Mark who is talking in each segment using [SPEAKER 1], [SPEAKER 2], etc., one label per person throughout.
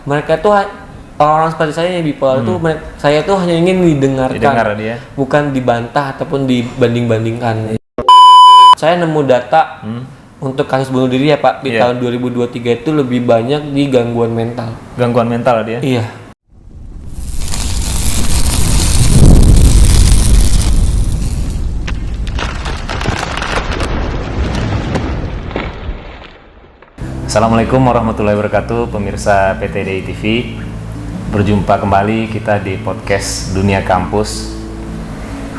[SPEAKER 1] Mereka tuh orang-orang seperti saya yang bipolar itu saya tuh hanya ingin didengar dia, bukan dibantah ataupun dibanding-bandingkan. Saya nemu data untuk kasus bunuh diri ya Pak di tahun 2023 itu lebih banyak di gangguan mental.
[SPEAKER 2] Gangguan mental dia?
[SPEAKER 1] Iya.
[SPEAKER 2] Assalamualaikum warahmatullahi wabarakatuh, pemirsa PTDI TV. Berjumpa kembali kita di podcast Dunia Kampus,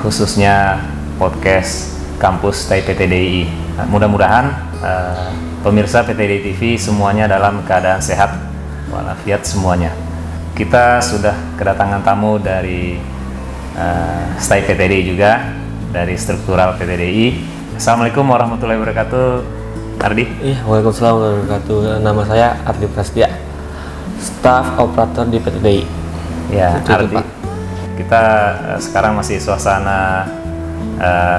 [SPEAKER 2] khususnya podcast Kampus TAI PTDI. Mudah-mudahan pemirsa PTDI TV semuanya dalam keadaan sehat walafiat semuanya. Kita sudah kedatangan tamu dari TAI PTDI juga, dari struktural PTDI. Assalamualaikum warahmatullahi wabarakatuh, Ardi.
[SPEAKER 1] Iya, waalaikumsalam warahmatullahi wabarakatuh. Nama saya Ardi Prasetya, staf operator di PTDI.
[SPEAKER 2] Ya, Ardi. Kita sekarang masih suasana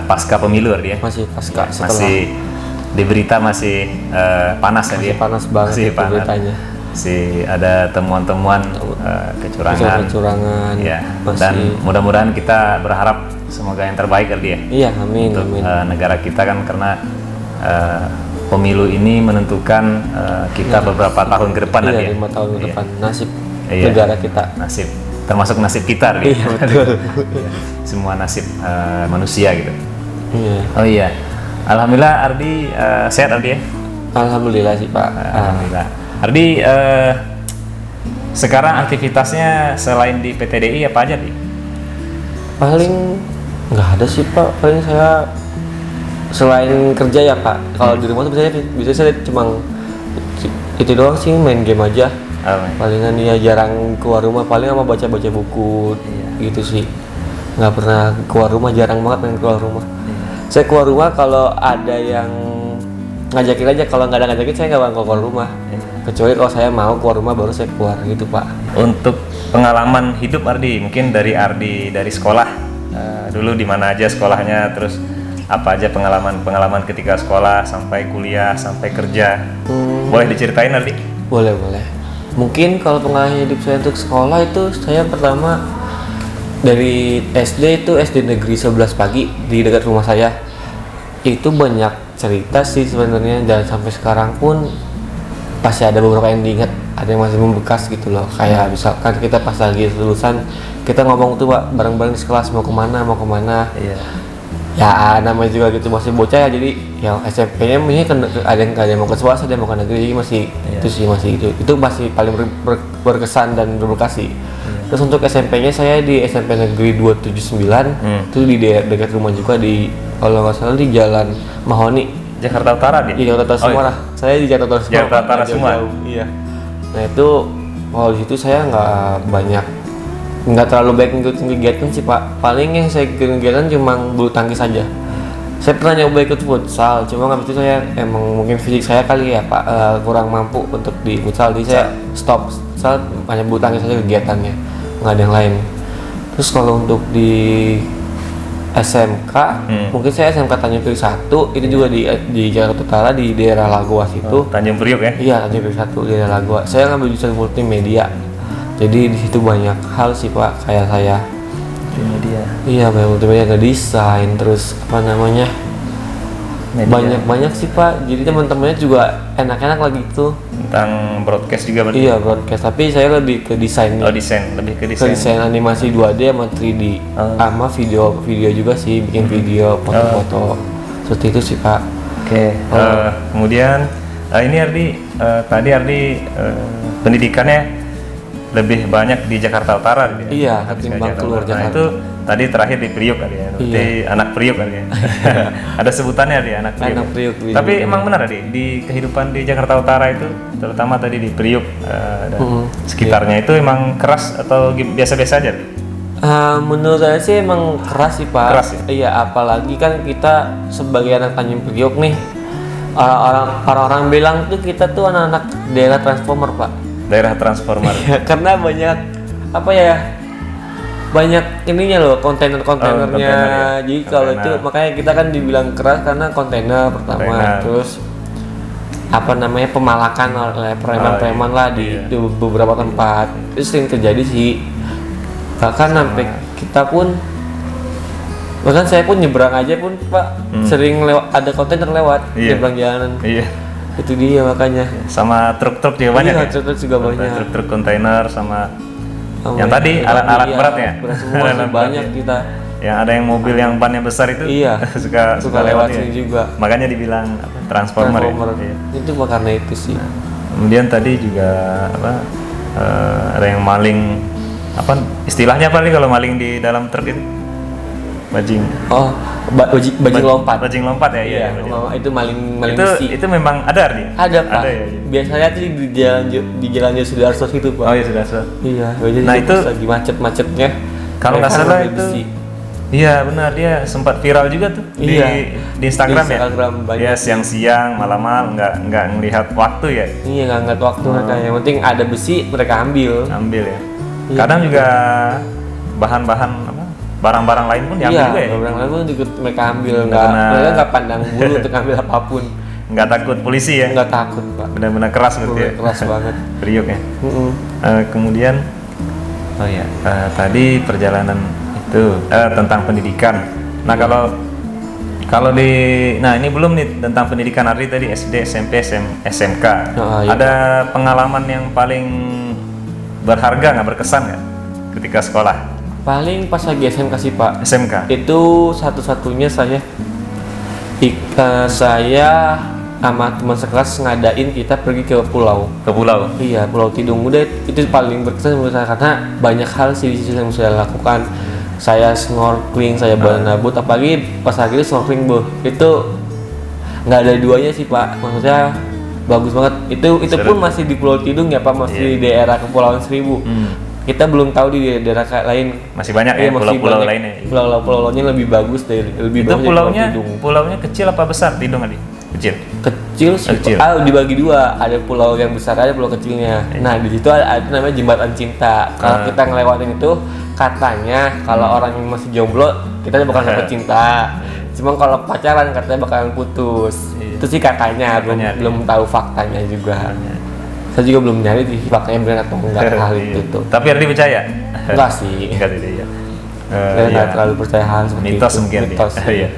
[SPEAKER 2] pasca pemilu, Ardi ya.
[SPEAKER 1] Masih pasca.
[SPEAKER 2] Masih di berita masih panas ya, dia.
[SPEAKER 1] Panas banget.
[SPEAKER 2] Masih panas. Beritanya. Masih ada temuan-temuan kecurangan. Ya. Dan mudah-mudahan kita berharap semoga yang terbaik, Ardi ya.
[SPEAKER 1] Iya, amin.
[SPEAKER 2] Untuk
[SPEAKER 1] amin.
[SPEAKER 2] Negara kita kan, karena pemilu ini menentukan kita beberapa tahun ke depan.
[SPEAKER 1] Iya, 5 tahun ke depan. Nasib negara kita.
[SPEAKER 2] Nasib, termasuk nasib kita.
[SPEAKER 1] Iya, betul.
[SPEAKER 2] Semua nasib manusia gitu.
[SPEAKER 1] Iya.
[SPEAKER 2] Oh iya. Alhamdulillah Ardi sehat, Ardi ya?
[SPEAKER 1] Alhamdulillah sih Pak.
[SPEAKER 2] Alhamdulillah. Ardi sekarang aktivitasnya selain di PTDI apa aja, Ardi?
[SPEAKER 1] Paling nggak ada sih Pak. Paling saya selain kerja ya Pak, kalau di rumah tuh biasanya saya cuma itu doang sih, main game aja. Palingan ya jarang keluar rumah, paling sama baca-baca buku gitu sih. Nggak pernah keluar rumah, jarang banget main keluar rumah. Saya keluar rumah kalau ada yang ngajakin aja, kalau nggak ada ngajakin saya nggak bakal keluar rumah. Kecuali kalau saya mau keluar rumah baru saya keluar gitu Pak.
[SPEAKER 2] Untuk pengalaman hidup Ardi, mungkin dari Ardi dari sekolah dulu di mana aja sekolahnya, terus apa aja pengalaman ketika sekolah sampai kuliah sampai kerja, boleh diceritain Ardi?
[SPEAKER 1] Boleh. Mungkin kalau pengalaman hidup saya untuk sekolah itu, saya pertama dari SD itu SD Negeri 11 Pagi di dekat rumah saya. Itu banyak cerita sih sebenarnya, dan sampai sekarang pun pasti ada beberapa yang diingat, ada yang masih membekas gitu loh. Kayak misalkan kita pas lagi lulusan, kita ngomong tuh Pak bareng-bareng di kelas mau kemana.
[SPEAKER 2] Iya.
[SPEAKER 1] Ya namanya juga gitu masih bocah ya, jadi yang SMP-nya ini ada yang mau ke swasta, ada yang mau ke negeri, jadi masih itu masih paling berkesan dan berbekas sih. Terus untuk SMP-nya saya di SMP Negeri 279, itu di dekat rumah juga, di kalau nggak salah di Jalan Mahoni,
[SPEAKER 2] Jakarta Utara dia?
[SPEAKER 1] Di Jakarta Utara Semua. Saya di Jakarta Utara Semua.
[SPEAKER 2] Jakarta Utara Semua.
[SPEAKER 1] Iya. Nah itu di situ saya nggak terlalu baik ngikutin kegiatan sih Pak. Paling yang saya ikutin kegiatan cuma bulu tangkis saja. Saya pernah nyoba ikut futsal, cuma habis itu saya emang mungkin fisik saya kali ya Pak kurang mampu untuk di futsal, jadi saya stop futsal, hanya bulu tangkis saja kegiatannya, nggak ada yang lain. Terus kalau untuk di SMK, mungkin saya SMK Tanjung Priok 1, itu juga di Jakarta Utara di daerah Lagoas itu.
[SPEAKER 2] Tanjung Priok ya?
[SPEAKER 1] Iya, Tanjung Priok 1 di daerah Lagoas. Saya ngambil jurusan multimedia. Jadi di situ banyak hal sih Pak, kayak saya
[SPEAKER 2] media.
[SPEAKER 1] Iya, banyak multimedia, ngedesain, terus banyak sih Pak. Jadi teman-temannya juga enak-enak lagi tuh.
[SPEAKER 2] Tentang broadcast juga berarti?
[SPEAKER 1] Iya, broadcast, tapi saya lebih ke desain.
[SPEAKER 2] Lebih ke desain.
[SPEAKER 1] Ke desain animasi 2D sama 3D. Sama video juga sih, bikin video, foto-foto. Seperti itu sih Pak.
[SPEAKER 2] Oke. Kemudian ini Ardi, tadi Ardi pendidikannya lebih banyak di Jakarta Utara gitu ya?
[SPEAKER 1] Iya, ketimbang keluar Jakarta.
[SPEAKER 2] Itu tadi terakhir di Priok kali ya? Berarti anak Priok kali ya? Ada sebutannya dia, anak Priok.
[SPEAKER 1] Anak Priok.
[SPEAKER 2] Tapi emang benar di kehidupan di Jakarta Utara itu, terutama tadi di Priok dan sekitarnya itu emang keras atau biasa-biasa aja?
[SPEAKER 1] Menurut saya sih emang keras sih Pak.
[SPEAKER 2] Keras ya?
[SPEAKER 1] Iya, apalagi kan kita sebagai anak Tanjung Priok nih, orang-orang bilang tuh kita tuh anak-anak daerah transformer Pak.
[SPEAKER 2] Daerah transformer.
[SPEAKER 1] Karena banyak ininya loh, kontainernya. Jadi kalau itu makanya kita kan dibilang keras karena kontainer pertama. Terus apa namanya pemalakan oleh preman-preman lah di beberapa tempat. Itu sering terjadi sih. Bahkan sampai kita pun, bahkan saya pun nyebrang aja pun Pak sering lewat, ada kontainer lewat nyebrang jalanan.
[SPEAKER 2] Iya.
[SPEAKER 1] Itu dia makanya.
[SPEAKER 2] Sama truk-truk juga banyak ya.
[SPEAKER 1] Truk-truk juga banyak.
[SPEAKER 2] Truk-truk kontainer sama yang
[SPEAKER 1] ya,
[SPEAKER 2] tadi alat-alat berat ya.
[SPEAKER 1] Berat semua sih, banyak kita.
[SPEAKER 2] Yang ada yang mobil yang bannya besar itu suka
[SPEAKER 1] lewat
[SPEAKER 2] ya.
[SPEAKER 1] sini juga.
[SPEAKER 2] Makanya dibilang transformer. Ya.
[SPEAKER 1] Itu karena itu sih.
[SPEAKER 2] Kemudian tadi juga ada yang maling, apa istilahnya apa nih kalau maling di dalam truk itu? Bajing.
[SPEAKER 1] Oh, bajing lompat.
[SPEAKER 2] Bajing lompat ya, iya.
[SPEAKER 1] Itu maling besi.
[SPEAKER 2] Itu memang ada nih.
[SPEAKER 1] Ada Pak.
[SPEAKER 2] Ada, ya.
[SPEAKER 1] Biasanya tuh di jalan Sudarso itu Pak.
[SPEAKER 2] Oh iya Sudarso.
[SPEAKER 1] Iya.
[SPEAKER 2] Nah itu
[SPEAKER 1] lagi macet-macetnya.
[SPEAKER 2] Kalau nggak salah itu.
[SPEAKER 1] Besi.
[SPEAKER 2] Iya benar, dia sempat viral juga tuh di Instagram ya. Banyak. Ya siang-siang, malam-malam nggak ngelihat waktu ya.
[SPEAKER 1] Iya nggak ngelihat waktu mereka. Yang penting ada besi mereka ambil.
[SPEAKER 2] Ambil ya. Iya. Kadang juga bahan-bahan barang-barang lain pun diambil juga ya.
[SPEAKER 1] Barang lain pun juga mereka ambil. Mereka nggak pandang bulu untuk ambil apapun.
[SPEAKER 2] Nggak takut polisi ya?
[SPEAKER 1] Nggak takut Pak.
[SPEAKER 2] Benar-benar keras berarti ya.
[SPEAKER 1] Keras banget.
[SPEAKER 2] Priuk ya. Kemudian tadi perjalanan itu tentang pendidikan. Nah kalau ini belum nih tentang pendidikan Ardi tadi SD, SMP, SMK. Ada pengalaman yang paling berharga nggak, berkesan nggak ketika sekolah?
[SPEAKER 1] Paling pas lagi SMK sih Pak.
[SPEAKER 2] SMK.
[SPEAKER 1] Itu satu-satunya saya sama teman sekelas ngadain kita pergi ke pulau.
[SPEAKER 2] Ke pulau?
[SPEAKER 1] Iya, Pulau Tidung. Udah itu paling berkesan menurut saya karena banyak hal sih di situ yang saya lakukan. Saya snorkeling, saya banana boat, apalagi pas lagi itu snorkeling itu nggak ada duanya sih Pak. Maksudnya bagus banget. Itu pun masih di Pulau Tidung ya Pak, masih di daerah Kepulauan Seribu. Kita belum tahu di daerah lain.
[SPEAKER 2] Masih banyak ya pulau-pulau lainnya.
[SPEAKER 1] Pulau-pulaunya lebih bagus lebih
[SPEAKER 2] itu
[SPEAKER 1] bagus.
[SPEAKER 2] Pulaunya kecil apa besar Tidung tadi? Kecil sih.
[SPEAKER 1] Kecil. Dibagi dua, ada pulau yang besar, ada pulau kecilnya. Nah di situ ada namanya Jembatan Cinta. Kalau kita ngelewatin itu katanya kalau orang yang masih jomblo kita bakal dapat cinta. Cuma kalau pacaran katanya bakalan putus. Itu sih katanya, belum tahu faktanya juga. Saya juga belum nyari sih faktanya benar atau enggak hal itu.
[SPEAKER 2] Tapi Ardi percaya?
[SPEAKER 1] Enggak sih.
[SPEAKER 2] Enggak tidak ya.
[SPEAKER 1] Saya nggak terlalu percaya hal seperti
[SPEAKER 2] mitos
[SPEAKER 1] itu.
[SPEAKER 2] Mungkin
[SPEAKER 1] mitos.
[SPEAKER 2] Iya.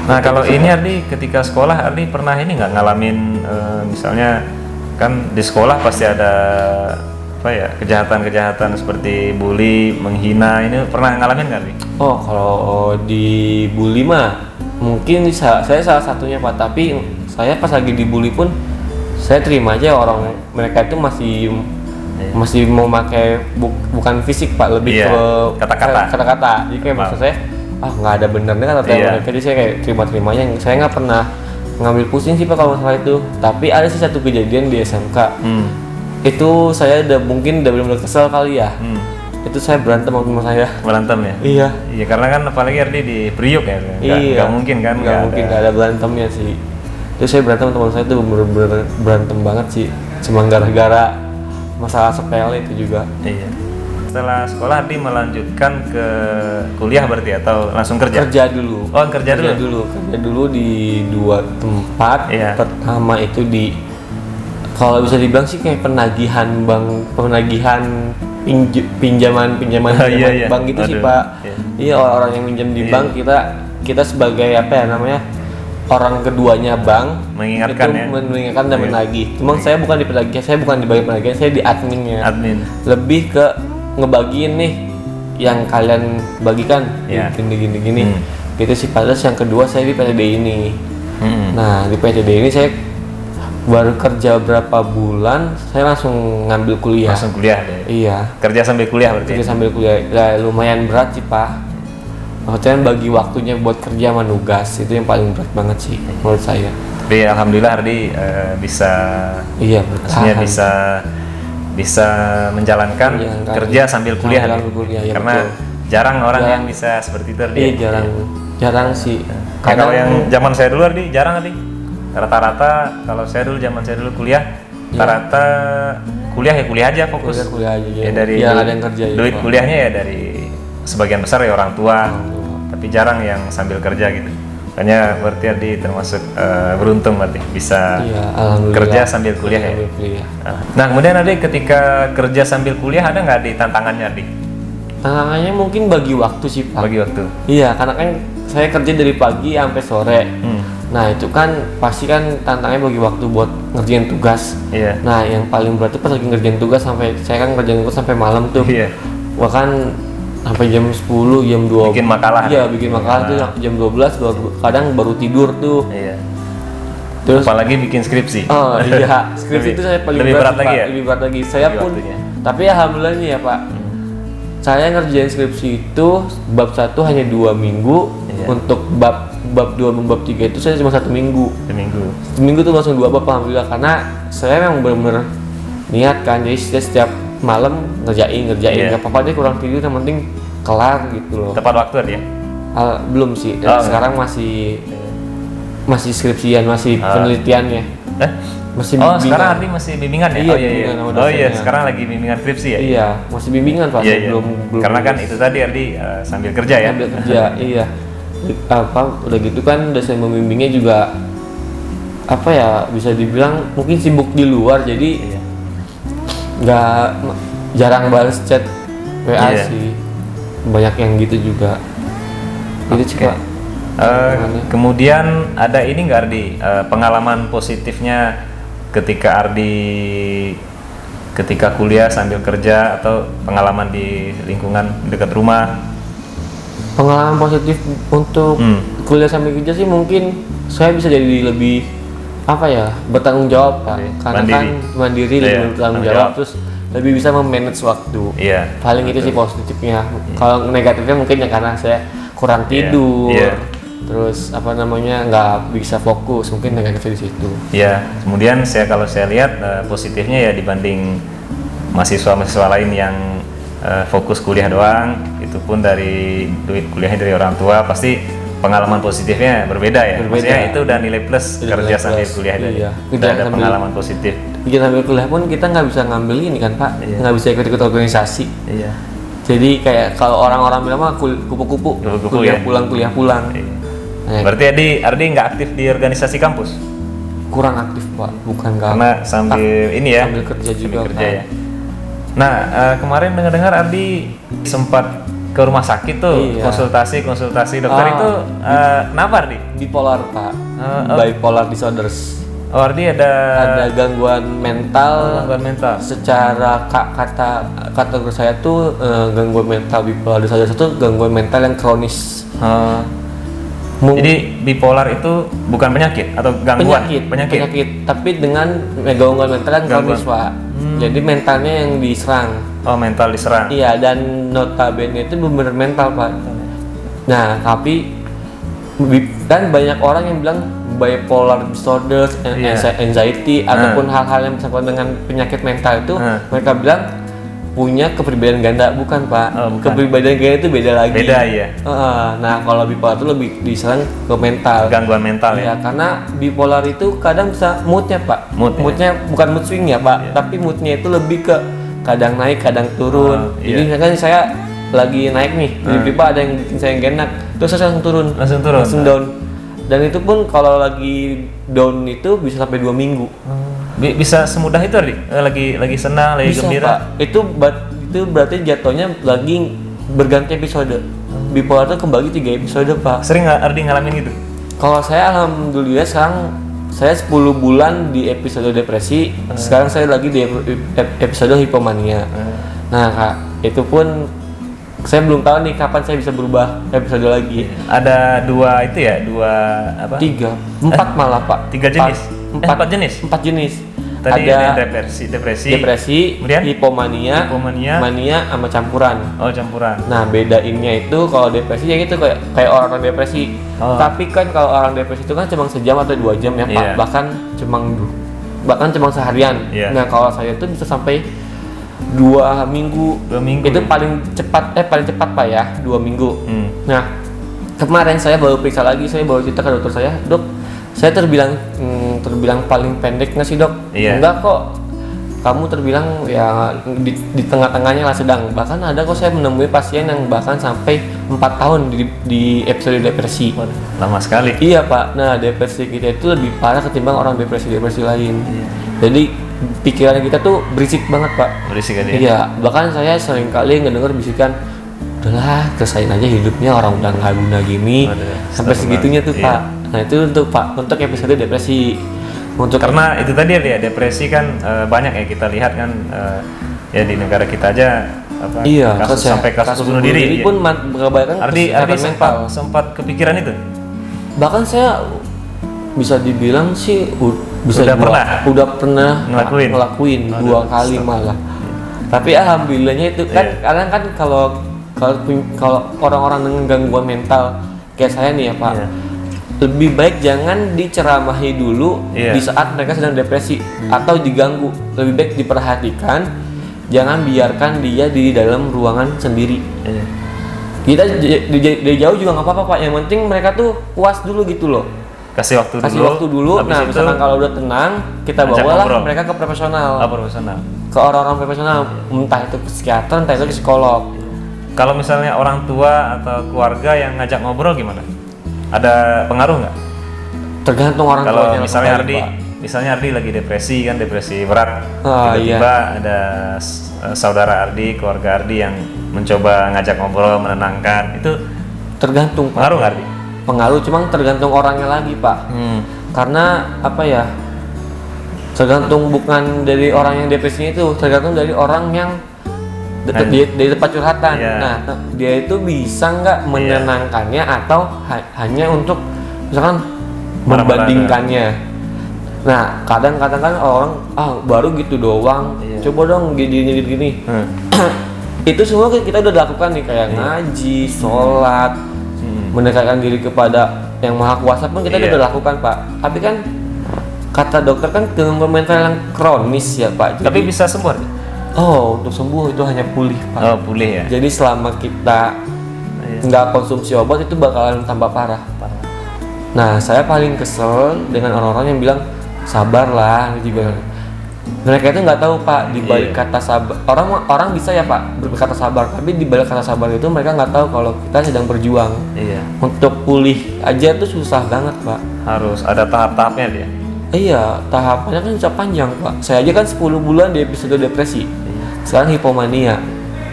[SPEAKER 2] Nah kalau ini Ardi ketika sekolah Ardi pernah ini nggak ngalamin misalnya kan di sekolah pasti ada kejahatan-kejahatan seperti bully, menghina, ini pernah ngalamin nggak Ardi?
[SPEAKER 1] Oh kalau di bully mah mungkin saya salah satunya Pak, tapi saya pas lagi dibully pun saya terima aja, orang mereka itu masih mau pakai bukan fisik Pak, lebih ke kata-kata. Jadi kayak maksud saya nggak ada benernya kata mereka, jadi saya kayak terima-terimanya. Saya nggak pernah ngambil pusing sih Pak kalau masalah itu. Tapi ada sih satu kejadian di SMK. Itu saya mungkin udah benar-benar kesel kali ya. Itu saya berantem sama teman saya.
[SPEAKER 2] Berantem ya?
[SPEAKER 1] Iya.
[SPEAKER 2] Iya karena kan apalagi Ardi di Priuk ya. Nggak mungkin kan?
[SPEAKER 1] Nggak mungkin nggak ada berantemnya sih. Terus saya berantem sama teman saya itu bener-bener berantem banget sih, cuma gara-gara masalah sepele itu juga.
[SPEAKER 2] Iya. Setelah sekolah Ardi melanjutkan ke kuliah berarti atau langsung kerja?
[SPEAKER 1] Kerja dulu.
[SPEAKER 2] Oh kerja dulu
[SPEAKER 1] di dua tempat. Pertama itu kalau bisa dibilang sih kayak penagihan pinjaman bank gitu sih Pak. Iya orang-orang yang minjem di bank kita sebagai orang keduanya bank
[SPEAKER 2] mengingatkan
[SPEAKER 1] dan menagih. Cuma saya bukan di penagih, saya bukan di bagian penagihan, saya di adminnya. Lebih ke ngebagiin nih yang kalian bagikan gini. Gitu sih. Padahal yang kedua saya di PTD ini. Nah di PTD ini saya baru kerja berapa bulan, saya langsung ngambil kuliah.
[SPEAKER 2] Langsung kuliah deh.
[SPEAKER 1] Iya.
[SPEAKER 2] Kerja sambil kuliah berarti.
[SPEAKER 1] Kerja sambil kuliah. Ya, lumayan berat sih Pak. Maksudnya bagi waktunya buat kerja sama nugas itu yang paling berat banget sih menurut saya.
[SPEAKER 2] Tapi alhamdulillah Ardi bisa bisa menjalankan kerja sambil kuliah. Karena jarang orang yang bisa seperti itu Ardi.
[SPEAKER 1] Iya jarang sih.
[SPEAKER 2] Kalau yang zaman saya dulu Ardi jarang Ardi. Rata-rata kalau saya dulu zaman saya dulu kuliah rata-rata kuliah aja fokus.
[SPEAKER 1] Kuliah aja.
[SPEAKER 2] Ya dari
[SPEAKER 1] ada yang kerja
[SPEAKER 2] duit kuliahnya ya dari sebagian besar ya orang tua. Tapi jarang yang sambil kerja gitu. Makanya berarti Ardi termasuk beruntung berarti bisa
[SPEAKER 1] Iya, alhamdulillah.
[SPEAKER 2] kerja sambil kuliah ya.
[SPEAKER 1] Sambil kuliah.
[SPEAKER 2] Nah kemudian Ardi ketika kerja sambil kuliah ada nggak di tantangannya Ardi?
[SPEAKER 1] Tantangannya mungkin bagi waktu sih Pak.
[SPEAKER 2] Bagi waktu.
[SPEAKER 1] Iya, karena kan saya kerja dari pagi sampai sore. Nah itu kan pasti kan tantangannya bagi waktu buat ngerjain tugas.
[SPEAKER 2] Iya.
[SPEAKER 1] Nah yang paling berat itu pas lagi ngerjain tugas sampai saya kan ngerjain tugas sampai malam tuh.
[SPEAKER 2] Iya.
[SPEAKER 1] Bahkan sampai jam 10, jam 2.
[SPEAKER 2] Bikin makalah.
[SPEAKER 1] Iya, bikin makalah tuh jam 12 kadang baru tidur tuh.
[SPEAKER 2] Iya.
[SPEAKER 1] Terus
[SPEAKER 2] Apalagi bikin skripsi.
[SPEAKER 1] oh iya, skripsi itu saya paling
[SPEAKER 2] lebih berat lagi
[SPEAKER 1] Pak.
[SPEAKER 2] ya?
[SPEAKER 1] Lebih berat lagi. Saya
[SPEAKER 2] Bagi
[SPEAKER 1] pun
[SPEAKER 2] waktunya.
[SPEAKER 1] tapi alhamdulillah nih ya Pak. Saya ngerjain skripsi itu bab 1 hanya 2 minggu.
[SPEAKER 2] Iya.
[SPEAKER 1] Untuk bab 2 dan bab 3 itu saya cuma 1 minggu.
[SPEAKER 2] Seminggu.
[SPEAKER 1] Seminggu tuh langsung 2 bab alhamdulillah, karena saya memang benar-benar niat kan, jadi saya setiap malam ngerjain
[SPEAKER 2] Iya.
[SPEAKER 1] nggak apa-apa deh kurang tidur, yang penting kelar gitu loh.
[SPEAKER 2] Tepat waktu Ardi ya?
[SPEAKER 1] Belum sih,
[SPEAKER 2] Oh,
[SPEAKER 1] sekarang masih skripsian, masih penelitiannya, masih
[SPEAKER 2] Oh
[SPEAKER 1] bimbingan.
[SPEAKER 2] sekarang Ardi masih bimbingan ya?
[SPEAKER 1] Iya,
[SPEAKER 2] Oh iya.
[SPEAKER 1] bimbingan sama
[SPEAKER 2] Oh iya
[SPEAKER 1] dosennya.
[SPEAKER 2] sekarang lagi bimbingan skripsi ya?
[SPEAKER 1] Iya, masih bimbingan Pak,
[SPEAKER 2] Iya, iya.
[SPEAKER 1] belum
[SPEAKER 2] Karena kan
[SPEAKER 1] lulus.
[SPEAKER 2] itu tadi Ardi sambil kerja ya?
[SPEAKER 1] Sambil kerja, iya. Udah gitu kan dosen membimbingnya juga apa ya, bisa dibilang mungkin sibuk di luar, jadi
[SPEAKER 2] Iya.
[SPEAKER 1] jarang balas chat WA
[SPEAKER 2] Iya.
[SPEAKER 1] sih, banyak yang gitu juga. Gitu sih
[SPEAKER 2] Oke.
[SPEAKER 1] Pak.
[SPEAKER 2] Kemudian ada ini nggak Ardi pengalaman positifnya ketika kuliah sambil kerja atau pengalaman di lingkungan dekat rumah?
[SPEAKER 1] Pengalaman positif untuk kuliah sambil kerja sih mungkin saya bisa jadi lebih apa ya, bertanggung jawab Pak,
[SPEAKER 2] Iya,
[SPEAKER 1] karena
[SPEAKER 2] mandiri.
[SPEAKER 1] kan mandiri,
[SPEAKER 2] Iya,
[SPEAKER 1] lebih bertanggung
[SPEAKER 2] tanggung
[SPEAKER 1] jawab,
[SPEAKER 2] jawab.
[SPEAKER 1] terus lebih bisa memanage waktu.
[SPEAKER 2] Iya.
[SPEAKER 1] Paling itu sih positifnya. Kalau negatifnya mungkin ya karena saya kurang tidur,
[SPEAKER 2] Iya.
[SPEAKER 1] terus apa namanya nggak bisa fokus, mungkin negatifnya di situ.
[SPEAKER 2] Ya, kemudian kalau saya lihat positifnya ya dibanding mahasiswa-mahasiswa lain yang fokus kuliah doang, itu pun dari duit kuliahnya dari orang tua, pasti pengalaman positifnya berbeda ya.
[SPEAKER 1] Berbeda.
[SPEAKER 2] Maksudnya itu udah nilai plus
[SPEAKER 1] Nilai
[SPEAKER 2] kerja sambil
[SPEAKER 1] plus,
[SPEAKER 2] kuliah tadi.
[SPEAKER 1] iya.
[SPEAKER 2] Udah
[SPEAKER 1] Kerja
[SPEAKER 2] ada
[SPEAKER 1] sambil-
[SPEAKER 2] pengalaman positif.
[SPEAKER 1] Bikin sambil kuliah pun kita nggak bisa ngambil ini kan Pak,
[SPEAKER 2] Iya.
[SPEAKER 1] nggak bisa ikut-ikut organisasi.
[SPEAKER 2] Iya.
[SPEAKER 1] Jadi kayak kalau orang-orang bilang mah kupu-kupu,
[SPEAKER 2] Kupu-kupu
[SPEAKER 1] kuliah
[SPEAKER 2] ya.
[SPEAKER 1] pulang, kuliah pulang.
[SPEAKER 2] Iya.
[SPEAKER 1] Nah,
[SPEAKER 2] Berarti Ardi nggak aktif di organisasi kampus?
[SPEAKER 1] kurang aktif Pak, bukan nggak
[SPEAKER 2] Karena sambil ini ya.
[SPEAKER 1] sambil kerja juga
[SPEAKER 2] sambil kerja
[SPEAKER 1] Pak.
[SPEAKER 2] ya. Nah, kemarin dengar-dengar Ardi sempat ke rumah sakit tuh,
[SPEAKER 1] Iya.
[SPEAKER 2] konsultasi dokter itu kenapa Ardi?
[SPEAKER 1] Bipolar Pak, bipolar disorders.
[SPEAKER 2] Oh, Ardi ada
[SPEAKER 1] Gangguan mental.
[SPEAKER 2] gangguan mental.
[SPEAKER 1] Secara kategori saya tuh gangguan mental bipolar disorders itu gangguan mental yang kronis.
[SPEAKER 2] Jadi bipolar itu bukan penyakit atau gangguan?
[SPEAKER 1] penyakit, tapi dengan gangguan mental yang
[SPEAKER 2] Gangguan.
[SPEAKER 1] kronis Pak. Jadi mentalnya yang diserang.
[SPEAKER 2] Oh, mental diserang.
[SPEAKER 1] Iya, dan notabene itu benar mental Pak. Nah, tapi dan banyak orang yang bilang bipolar disorders,
[SPEAKER 2] Iya.
[SPEAKER 1] anxiety ataupun hal-hal yang bersangkutan dengan penyakit mental itu mereka bilang punya kepribadian ganda, bukan Pak.
[SPEAKER 2] Oh, bukan.
[SPEAKER 1] Kepribadian ganda itu beda lagi.
[SPEAKER 2] Beda ya.
[SPEAKER 1] Nah, kalau bipolar itu lebih diserang ke mental.
[SPEAKER 2] Gangguan mental ya.
[SPEAKER 1] Iya, karena bipolar itu kadang bisa moodnya Pak.
[SPEAKER 2] Mood, ya?
[SPEAKER 1] Moodnya bukan mood swing ya Pak,
[SPEAKER 2] Iya.
[SPEAKER 1] tapi moodnya itu lebih ke kadang naik, kadang turun.
[SPEAKER 2] Iya.
[SPEAKER 1] Jadi misalkan saya lagi naik nih, tiba-tiba ada yang bikin saya nggak enak, terus saya langsung turun. Langsung down. Dan itu pun kalau lagi down itu bisa sampai 2 minggu.
[SPEAKER 2] Bisa semudah itu Ardi? Lagi senang, lagi
[SPEAKER 1] Bisa
[SPEAKER 2] gembira.
[SPEAKER 1] Pak. Itu berarti jatuhnya lagi berganti episode. Bipolar itu kembali 3 episode Pak.
[SPEAKER 2] Sering nggak Ardi ngalamin gitu?
[SPEAKER 1] Kalau saya alhamdulillah sekarang saya 10 bulan di episode depresi, sekarang saya lagi di episode hipomania. Nah Kak, itu pun saya belum tahu nih kapan saya bisa berubah episode lagi.
[SPEAKER 2] Ada dua itu ya, dua apa?
[SPEAKER 1] 3, 4 malah Pak.
[SPEAKER 2] 3 jenis?
[SPEAKER 1] 4
[SPEAKER 2] jenis?
[SPEAKER 1] 4 jenis.
[SPEAKER 2] Tadi
[SPEAKER 1] ada
[SPEAKER 2] depresi, kemudian
[SPEAKER 1] hipomania, mania sama campuran.
[SPEAKER 2] Oh, campuran.
[SPEAKER 1] Nah, bedainnya itu kalau depresi ya gitu kayak orang depresi.
[SPEAKER 2] Oh.
[SPEAKER 1] Tapi kan kalau orang depresi itu kan cuma sejam atau 2 jam ya, Pak.
[SPEAKER 2] Iya.
[SPEAKER 1] Bahkan cuma seharian.
[SPEAKER 2] Iya.
[SPEAKER 1] Nah, kalau saya itu bisa sampai 2 minggu.
[SPEAKER 2] 2 minggu.
[SPEAKER 1] Itu paling cepat Pak ya, 2 minggu.
[SPEAKER 2] Hmm.
[SPEAKER 1] Nah, kemarin saya baru periksa lagi, saya baru cerita ke dokter saya, "Dok, saya terbilang paling pendek nggak sih Dok?"
[SPEAKER 2] Iya.
[SPEAKER 1] Enggak kok. kamu terbilang ya di tengah-tengahnya lah sedang. Bahkan ada kok saya menemui pasien yang bahkan sampai 4 tahun di episode depresi.
[SPEAKER 2] Lama sekali.
[SPEAKER 1] Iya Pak, nah depresi kita itu lebih parah ketimbang orang depresi-depresi lain. Jadi pikiran kita tuh berisik banget Pak.
[SPEAKER 2] Berisik aja.
[SPEAKER 1] Iya, bahkan saya sering kali ngedenger bisikan, udahlah selesaiin aja hidupnya, orang udah nggak guna gini. Sampai segitunya tuh
[SPEAKER 2] Iya.
[SPEAKER 1] Pak. Nah itu untuk Pak, untuk episode depresi. Untuk
[SPEAKER 2] Karena itu tadi ya depresi kan banyak ya kita lihat kan ya di negara kita aja apa
[SPEAKER 1] iya,
[SPEAKER 2] kasus sampai kasus bunuh diri.
[SPEAKER 1] pun kebanyakan
[SPEAKER 2] Ardi
[SPEAKER 1] kesehatan mental.
[SPEAKER 2] sempat kepikiran itu.
[SPEAKER 1] Bahkan saya bisa dibilang sih udah pernah ngelakuin 2 kali malah. Tapi alhamdulillahnya itu kan kadang kan kalau orang-orang dengan gangguan mental kayak saya nih ya Pak, lebih baik jangan diceramahi dulu di saat mereka sedang depresi atau diganggu. Lebih baik diperhatikan, jangan biarkan dia di dalam ruangan sendiri. Kita dari jauh juga nggak apa-apa Pak, yang penting mereka tuh puas dulu gitu loh.
[SPEAKER 2] Kasih waktu dulu.
[SPEAKER 1] Nah misalkan kalau udah tenang, kita bawalah mereka ke profesional. Ke orang-orang profesional, entah itu ke psikiater, entah itu ke psikolog.
[SPEAKER 2] Kalau misalnya orang tua atau keluarga yang ngajak ngobrol gimana? Ada pengaruh nggak?
[SPEAKER 1] Tergantung orang tuanya.
[SPEAKER 2] Kalau misalnya Ardi lagi depresi kan, depresi berat, tiba-tiba ada saudara Ardi, keluarga Ardi yang mencoba ngajak ngobrol, menenangkan, itu
[SPEAKER 1] tergantung Pak.
[SPEAKER 2] Pengaruh nggak Ardi?
[SPEAKER 1] Pengaruh, cuma tergantung orangnya lagi Pak. Karena apa ya? Tergantung bukan dari orang yang depresinya itu, tergantung dari orang yang dari tempat curhatan. Nah, dia itu bisa nggak menenangkannya atau hanya untuk misalkan membandingkannya. Nah, kadang-kadang kan orang baru gitu doang, coba dong gini. Itu semua kita udah lakukan nih, kayak ngaji, sholat, mendekatkan diri kepada yang maha kuasa pun kita udah lakukan Pak. Tapi kan kata dokter kan gangguan mental yang kronis ya Pak.
[SPEAKER 2] Tapi bisa sembuh.
[SPEAKER 1] Untuk sembuh itu hanya pulih Pak.
[SPEAKER 2] Pulih ya.
[SPEAKER 1] Jadi selama kita nggak konsumsi obat itu bakalan tambah parah. Nah saya paling kesel dengan orang-orang yang bilang sabar lah juga. Mereka itu nggak tahu Pak, di balik kata sabar orang bisa ya Pak berkata sabar, tapi di balik kata sabar itu mereka nggak tahu kalau kita sedang berjuang. Untuk pulih aja tuh susah banget Pak.
[SPEAKER 2] Harus ada tahap-tahapnya dia.
[SPEAKER 1] Iya, tahapannya kan bisa panjang Pak. Saya aja kan 10 bulan di episode depresi. Sekarang hipomania.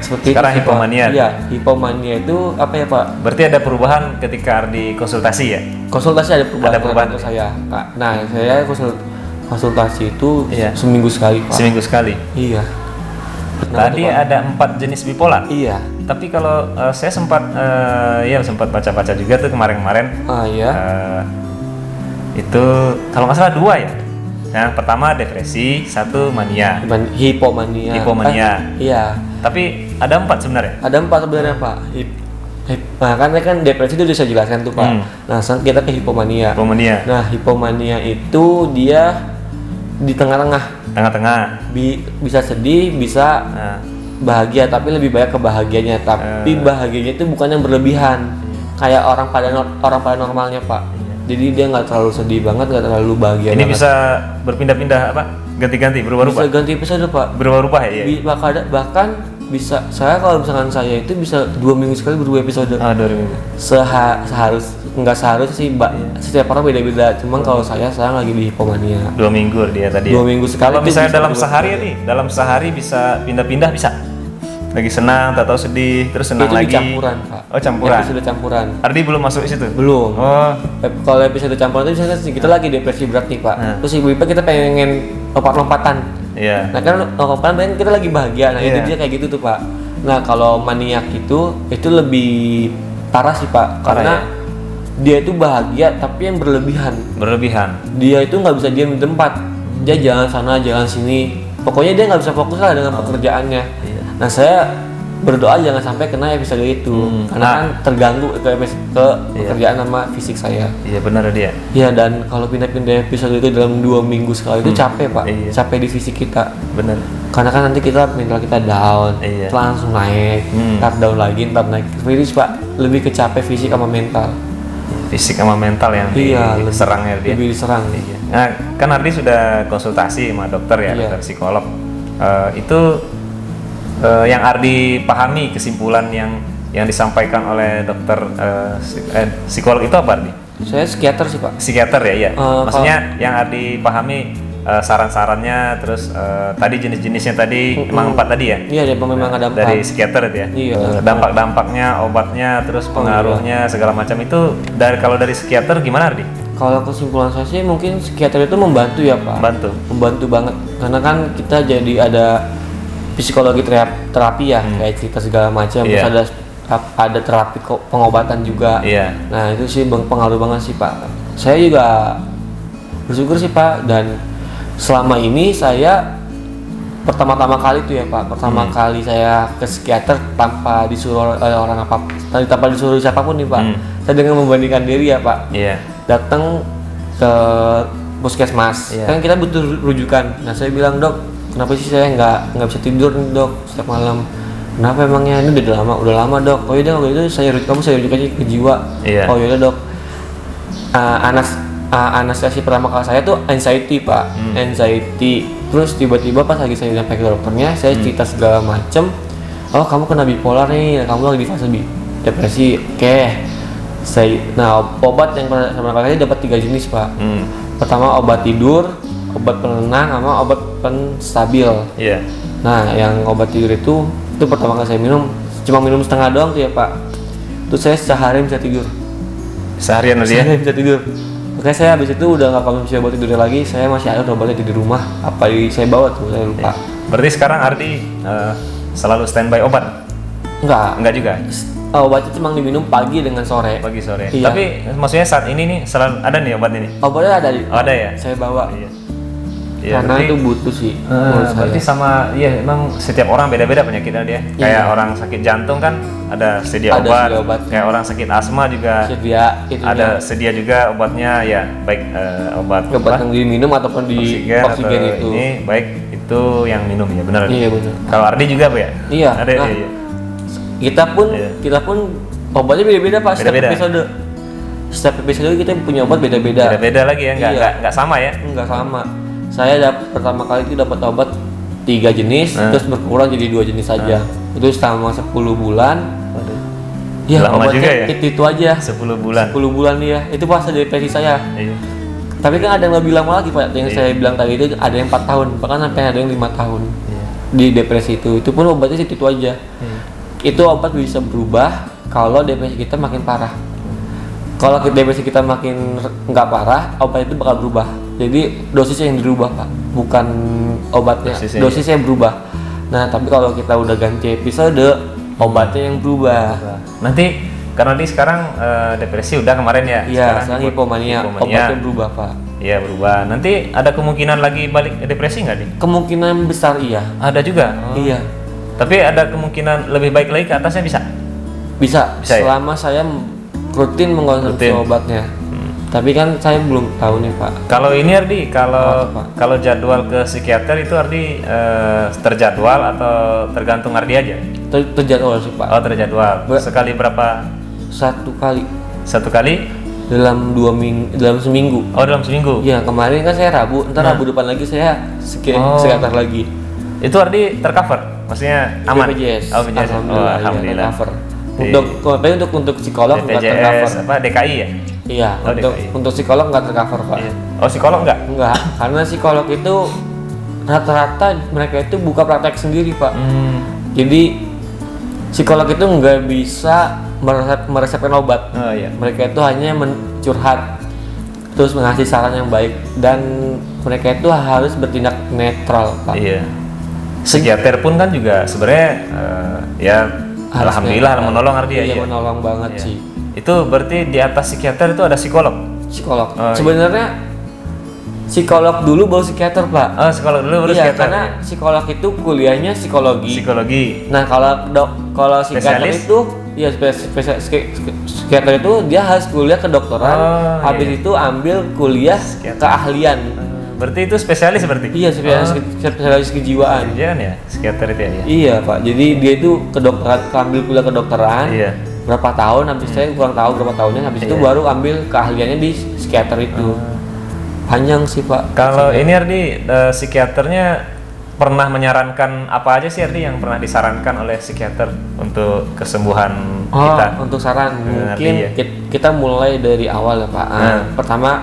[SPEAKER 2] Sekarang hipomania.
[SPEAKER 1] Iya, hipomania itu apa ya Pak?
[SPEAKER 2] Berarti ada perubahan ketika Ardi konsultasi ya?
[SPEAKER 1] Konsultasi ada perubahan untuk saya Kak. Nah, saya konsultasi itu seminggu sekali Pak.
[SPEAKER 2] Seminggu sekali?
[SPEAKER 1] Iya.
[SPEAKER 2] Tadi ada 4 jenis bipolar?
[SPEAKER 1] Iya.
[SPEAKER 2] Tapi kalau saya sempat baca-baca juga tuh kemarin-kemarin. Itu kalau nggak salah 2 ya. Nah, pertama depresi, 1 mania. Hipomania.
[SPEAKER 1] Iya.
[SPEAKER 2] Tapi ada 4 sebenarnya.
[SPEAKER 1] Ada 4 sebenarnya Pak. Nah kan depresi itu bisa jelaskan tuh Pak. Nah sekarang kita ke hipomania. Nah hipomania itu dia di tengah-tengah. Bisa sedih, bisa bahagia, tapi lebih banyak kebahagiaannya. Tapi bahagianya itu bukan yang berlebihan. Kayak orang pada normalnya Pak. Jadi dia nggak terlalu sedih banget, nggak terlalu bahagia.
[SPEAKER 2] Ini bisa berpindah-pindah apa? Ganti-ganti, berubah-ubah.
[SPEAKER 1] Bisa ganti episode Pak.
[SPEAKER 2] Berubah-ubah ya?
[SPEAKER 1] Bahkan bisa, saya kalau misalkan saya itu bisa 2 minggu sekali berubah episode.
[SPEAKER 2] 2 minggu.
[SPEAKER 1] Nggak seharusnya sih setiap orang beda-beda. Cuman kalau saya lagi di hipomania.
[SPEAKER 2] 2 minggu dia tadi.
[SPEAKER 1] 2 minggu sekali.
[SPEAKER 2] Kalau misalnya dalam sehari bisa pindah-pindah bisa. Lagi senang, tak tahu sedih, terus senang lagi.
[SPEAKER 1] Itu campuran Pak.
[SPEAKER 2] Campuran.
[SPEAKER 1] Episode campuran.
[SPEAKER 2] Ardi belum masuk ke situ?
[SPEAKER 1] Belum. Kalau episode campuran itu misalnya kita lagi depresi berat nih Pak. Terus ibu-ibu kita pengen lompat-lompatan.
[SPEAKER 2] Iya.
[SPEAKER 1] Nah kan lompatan kita lagi bahagia. Nah itu dia kayak gitu tuh Pak. Nah kalau maniak itu lebih parah sih Pak. Karena dia itu bahagia tapi yang berlebihan. Dia itu nggak bisa diam di tempat. Dia jalan sana, jalan sini. Pokoknya dia nggak bisa fokus lah dengan pekerjaannya. Nah saya berdoa jangan sampai kena episode itu, karena kan terganggu ke pekerjaan sama fisik saya.
[SPEAKER 2] Iya benar dia.
[SPEAKER 1] Iya, dan kalau pindah-pindah episode itu dalam 2 minggu sekali itu capek Pak, capek di fisik kita.
[SPEAKER 2] Benar.
[SPEAKER 1] Karena kan nanti mental kita down, langsung naik, ntar down lagi, ntar naik. Jadi Pak lebih ke capek fisik sama mental.
[SPEAKER 2] Fisik sama mental yang diserangnya dia.
[SPEAKER 1] Lebih diserang.
[SPEAKER 2] Nah kan Ardi sudah konsultasi sama dokter ya, dokter psikolog. Itu yang Ardi pahami kesimpulan yang disampaikan oleh dokter psikolog itu apa, Ardi?
[SPEAKER 1] Saya psikiater sih Pak.
[SPEAKER 2] Psikiater ya, iya. Maksudnya yang Ardi pahami saran-sarannya, terus tadi jenis-jenisnya tadi emang 4 tadi ya?
[SPEAKER 1] Iya, dia memang ada 4.
[SPEAKER 2] Dari psikiater itu ya?
[SPEAKER 1] Iya.
[SPEAKER 2] Dampak-dampaknya, obatnya, terus pengaruhnya, segala macam itu kalau dari psikiater gimana, Ardi?
[SPEAKER 1] Kalau kesimpulan saya sih mungkin psikiater itu membantu ya Pak. Membantu banget. Karena kan kita jadi ada psikologi terapi ya, kayak cerita segala macam.
[SPEAKER 2] Iya.
[SPEAKER 1] Terus ada terapi pengobatan juga.
[SPEAKER 2] Iya.
[SPEAKER 1] Nah itu sih pengaruh banget sih Pak. Saya juga bersyukur sih Pak, dan selama ini saya pertama-tama kali tuh ya Pak, kali saya ke psikiater tanpa disuruh oleh orang tanpa disuruh siapapun nih Pak. Saya dengan membandingkan diri ya Pak.
[SPEAKER 2] Iya.
[SPEAKER 1] Datang ke puskesmas, kan kita butuh rujukan. Nah saya bilang, dok, kenapa sih saya nggak bisa tidur nih dok setiap malam? Kenapa emangnya? Ini udah lama dok. Oh yaudah, kalau itu saya rujuk aja ke jiwa.
[SPEAKER 2] Iya.
[SPEAKER 1] Oh yaudah dok. Anestesi pertama kali saya tuh anxiety Pak, anxiety. Terus tiba-tiba pas lagi saya sampai ke dokternya, saya cerita segala macem. Oh kamu kena bipolar nih, kamu lagi di fase depresi. Oke. Nah obat yang pertama kali saya dapat 3 jenis Pak. Pertama obat tidur, obat penenang, sama obat penstabil.
[SPEAKER 2] Iya.
[SPEAKER 1] Nah yang obat tidur itu pertama kali saya cuma minum setengah doang tuh ya Pak. Terus saya sehari bisa tidur.
[SPEAKER 2] Seharian aja ya?
[SPEAKER 1] Sehari bisa tidur. Makanya saya habis itu udah nggak konsumsi obat tidurnya lagi. Saya masih ada obatnya di rumah. Apa saya bawa tuh, saya lupa.
[SPEAKER 2] Berarti sekarang Ardi selalu standby obat? Enggak juga?
[SPEAKER 1] Obatnya cuma diminum pagi dengan sore.
[SPEAKER 2] Pagi sore.
[SPEAKER 1] Iya.
[SPEAKER 2] Tapi maksudnya saat ini nih selalu ada nih obat ini?
[SPEAKER 1] Obatnya ada.
[SPEAKER 2] Ada ya?
[SPEAKER 1] Saya bawa.
[SPEAKER 2] Iya. Ya,
[SPEAKER 1] karena
[SPEAKER 2] berarti,
[SPEAKER 1] itu butuh sih.
[SPEAKER 2] Berarti sama, iya emang setiap orang beda-beda penyakitnya dia. Kayak orang sakit jantung kan ada sedia obat. Kayak orang sakit asma juga sedia juga obatnya ya, baik obat
[SPEAKER 1] yang diminum ataupun di oksigen itu.
[SPEAKER 2] Ini baik itu yang minum ya, benar.
[SPEAKER 1] Iya benar.
[SPEAKER 2] Kalau Ardi juga Bu ya?
[SPEAKER 1] Iya.
[SPEAKER 2] Ada iya.
[SPEAKER 1] Kita pun obatnya beda-beda Pak. Setiap episode kita punya obat beda-beda.
[SPEAKER 2] Beda-beda lagi ya, enggak sama ya?
[SPEAKER 1] Enggak sama. Saya pertama kali itu dapat obat 3 jenis, terus berkurang jadi 2 jenis saja. Itu selama 10 bulan. Ya,
[SPEAKER 2] lama juga ya?
[SPEAKER 1] Itu aja.
[SPEAKER 2] 10 bulan.
[SPEAKER 1] 10 bulan ya. Itu pas depresi saya.
[SPEAKER 2] Iya.
[SPEAKER 1] Tapi kan ada yang lebih lama lagi Pak. Yang saya bilang tadi itu ada yang 4 tahun, bahkan sampai ada yang 5 tahun.
[SPEAKER 2] Iya.
[SPEAKER 1] Di depresi itu pun obatnya itu aja. Itu obat bisa berubah kalau depresi kita makin parah. Kalau depresi kita makin nggak parah, obat itu bakal berubah. Jadi dosisnya yang dirubah Pak, bukan obatnya. Dosisnya yang berubah. Nah tapi kalau kita udah ganti episode, obatnya yang berubah.
[SPEAKER 2] Nanti karena di sekarang depresi udah kemarin ya.
[SPEAKER 1] Iya, sekarang hipomania. Obatnya berubah Pak.
[SPEAKER 2] Iya berubah. Nanti ada kemungkinan lagi balik depresi nggak nih?
[SPEAKER 1] Kemungkinan besar iya.
[SPEAKER 2] Ada juga.
[SPEAKER 1] Iya.
[SPEAKER 2] Tapi ada kemungkinan lebih baik lagi ke atasnya bisa?
[SPEAKER 1] Bisa selama ya? Saya rutin mengkonsumsi obatnya. Tapi kan saya belum tahu nih Pak.
[SPEAKER 2] Kalau ini Ardi, kalau jadwal ke psikiater itu Ardi terjadwal atau tergantung Ardi aja?
[SPEAKER 1] Terjadwal sih Pak.
[SPEAKER 2] Oh terjadwal. Sekali berapa?
[SPEAKER 1] 1 kali.
[SPEAKER 2] 1 kali?
[SPEAKER 1] Dalam seminggu.
[SPEAKER 2] Oh dalam seminggu?
[SPEAKER 1] Iya kemarin kan saya Rabu, ntar Rabu depan lagi saya psikiater lagi.
[SPEAKER 2] Itu Ardi tercover? Maksudnya aman?
[SPEAKER 1] BPJS.
[SPEAKER 2] Oh BPJS. Alhamdulillah.
[SPEAKER 1] Untuk psikolog nggak tercover.
[SPEAKER 2] Apa DKI ya?
[SPEAKER 1] Iya. Untuk psikolog nggak tercover Pak.
[SPEAKER 2] Iya. Oh psikolog nggak?
[SPEAKER 1] Nggak, karena psikolog itu rata-rata mereka itu buka praktek sendiri Pak. Jadi psikolog itu nggak bisa meresepkan obat.
[SPEAKER 2] Oh, iya.
[SPEAKER 1] Mereka itu hanya mencurhat, terus mengasih saran yang baik, dan mereka itu harus bertindak netral Pak.
[SPEAKER 2] Iya. Psikiater pun kan juga sebenarnya ya alhamdulillah menolong Ardi ya.
[SPEAKER 1] Iya menolong banget
[SPEAKER 2] iya.
[SPEAKER 1] sih.
[SPEAKER 2] Itu berarti di atas psikiater itu ada psikolog.
[SPEAKER 1] Oh, sebenarnya psikolog dulu baru psikiater Pak.
[SPEAKER 2] Oh psikolog dulu baru psikiater.
[SPEAKER 1] Karena psikolog itu kuliahnya psikologi. Nah kalau psikiater itu ya psikiater itu dia harus kuliah kedokteran. Habis itu ambil kuliah keahlian.
[SPEAKER 2] Berarti itu spesialis berarti?
[SPEAKER 1] Iya, spesialis kejiwaan.
[SPEAKER 2] Kejiwaan ya, psikiater itu ya?
[SPEAKER 1] Iya Pak, jadi dia itu kedokteran, ambil kuliah kedokteran.
[SPEAKER 2] Iya.
[SPEAKER 1] Berapa tahun, habis saya kurang tahu berapa tahunnya, habis itu baru ambil keahliannya di psikiater itu. Panjang sih Pak.
[SPEAKER 2] Kalau ini Ardi, psikiaternya pernah menyarankan apa aja sih Ardi yang pernah disarankan oleh psikiater untuk kesembuhan kita?
[SPEAKER 1] Untuk saran
[SPEAKER 2] Ardi,
[SPEAKER 1] mungkin
[SPEAKER 2] ya.
[SPEAKER 1] kita mulai dari awal ya Pak. Pertama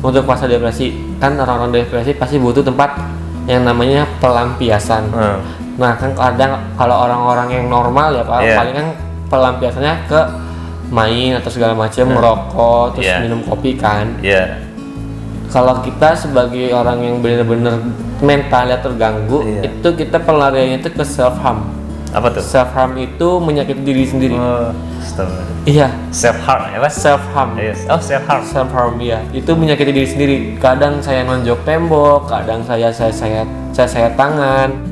[SPEAKER 1] untuk fase depresi, kan orang-orang depresi pasti butuh tempat yang namanya pelampiasan. Nah kan kadang kalau orang-orang yang normal ya Pak, paling kan pelampiasannya ke main atau segala macam, ngerokok, terus minum kopi kan. Kalau kita sebagai orang yang benar-benar mentalnya terganggu, itu kita pelariannya itu ke self harm.
[SPEAKER 2] Apa tuh?
[SPEAKER 1] Self harm itu menyakiti diri sendiri. Iya.
[SPEAKER 2] Self harm ya Pak?
[SPEAKER 1] Self harm.
[SPEAKER 2] Oh self harm.
[SPEAKER 1] Self harm ya. Itu menyakiti diri sendiri. Kadang saya nonjok tembok, kadang saya tangan.